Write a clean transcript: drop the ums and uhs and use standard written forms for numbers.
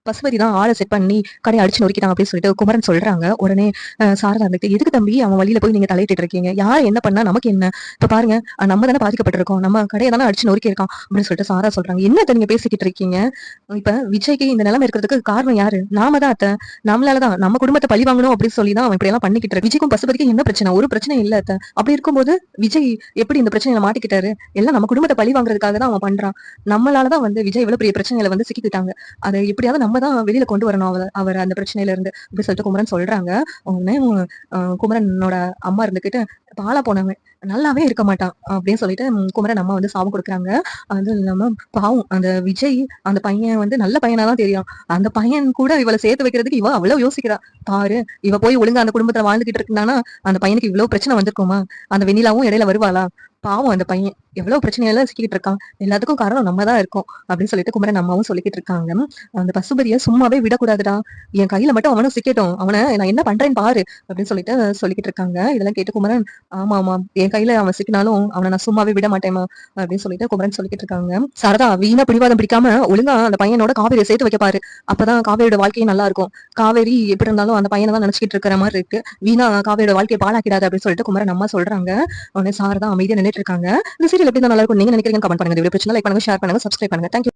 பசுபதி தான் ஆளை செட் பண்ணி கடையை அடிச்சு நொறுக்கிட்டான் அப்படின்னு சொல்லிட்டு குமரன் சொல்றாங்க. உடனே சாரதா இருந்துட்டு, எதுக்கு தம்பி அவன் வழியில போய் நீங்க தலையிட்டு இருக்கீங்க? யார் என்ன பண்ணா நமக்கு என்ன? இப்ப பாருங்க, நம்ம தானே பாதிக்கப்பட்டிருக்கோம், நம்ம கடையை தானே அடிச்சு நொறுக்கி இருக்கான் அப்படின்னு சொல்லிட்டு சாரா சொல்றாங்க. என்னத்த நீங்க பேசிக்கிட்டு இருக்கீங்க? இப்ப விஜய்க்கு இந்த நிலைமை இருக்கிறதுக்கு காரணம் யாரு? நாம தான் அத்தை. நம்மளாலதான் நம்ம குடும்பத்தை பழி வாங்கணும் அப்படின்னு சொல்லி தான் அவன் இப்படி எல்லாம் பண்ணிக்கிட்டு இருக்கு. விஜய்க்கும் பசுபதிக்கும் என்ன பிரச்சனை? ஒரு பிரச்சனை இல்ல அத்தை. அப்படி இருக்கும்போது விஜய் எப்படி இந்த பிரச்சனையில மாட்டிக்கிட்டாரு? எல்லாம் நம்ம குடும்பத்தை பழி வாங்குறதுக்காக தான் அவன் பண்றான். நம்மளாலதான் விஜய் இவ்வளவு பெரிய பிரச்சனைகளை சிக்கிக்கிட்டாங்க. அதை எப்படியாவது நம்ம தான் வெளியில கொண்டு வரணும் அவர் அந்த பிரச்சனையில இருந்து அப்படின்னு சொல்லிட்டு குமரன் சொல்றாங்க. உடனே குமரனோட அம்மா இருந்துகிட்டு, பாலா போனவன் நல்லாவே இருக்க மாட்டான் அப்படின்னு சொல்லிட்டு குமரன் அம்மா சாபம் கொடுக்குறாங்க. அது இல்லாம பாவம் அந்த விஜய், அந்த பையன் நல்ல பையனாதான் தெரியும். அந்த பையன் கூட இவளை சேர்த்து வைக்கிறதுக்கு இவ அவ்வளவு யோசிக்கிறா. பாரு, இவ போய் ஒழுங்கா அந்த குடும்பத்துல வாழ்ந்துகிட்டு இருந்தானா அந்த பையனுக்கு இவ்வளவு பிரச்சனை வந்திருக்குமா? அந்த வெண்ணிலாவும் இடையில வருவாளா? பாவம் அந்த பையன் எவ்வளவு பிரச்சனையெல்லாம் சிக்கிட்டு இருக்கான். எல்லாத்துக்கும் காரணம் நம்ம தான் இருக்கோம் அப்படின்னு சொல்லிட்டு குமரன் அம்மாவும் சொல்லிக்கிட்டு இருக்காங்க. அந்த பசுபதியை சும்மாவே விடக்கூடாதுடா, என் கையில மட்டும் அவனும் சிக்கட்டும், அவனை நான் என்ன பண்றேன்னு பாரு அப்படின்னு சொல்லிக்கிட்டு இருக்காங்க. இதெல்லாம் கேட்டு குமரன், ஆமா ஆமா, என் கையில அவன் சிக்கினாலும் அவனை நான் சும்மாவே விட மாட்டேமா அப்படின்னு சொல்லிட்டு குமரன் சொல்லிக்கிட்டு இருக்காங்க. சாரதா வீணா பிடிவாதம் பிடிக்காம ஒழுங்கா அந்த பையனோட காவேரியை சேர்த்து வைக்க பாரு, அப்பதான் காவேரியோட வாழ்க்கையும் நல்லா இருக்கும். காவேரி எப்படி இருந்தாலும் அந்த பையனை தான் நினைச்சுக்கிட்டு இருக்கிற மாதிரி இருக்கு. வீணா காவேரியோட வாழ்க்கையை பாழாக்கிடாது அப்படின்னு சொல்லிட்டு குமரன் அம்மா சொல்றாங்க. உடனே சாரதா அமைதியா நின்னுட்டு இருக்காங்க. இந்த சீரியல் எப்படி நல்லா இருக்கும் நீங்க நினைக்கிறீங்கன்னு கமெண்ட் பண்ணுங்க. வீடியோ பிடிச்சிருந்தா லைக் பண்ணுங்க, ஷேர் பண்ணுங்க, சப்ஸ்கிரைப் பண்ணுங்க. தேங்க்யூ.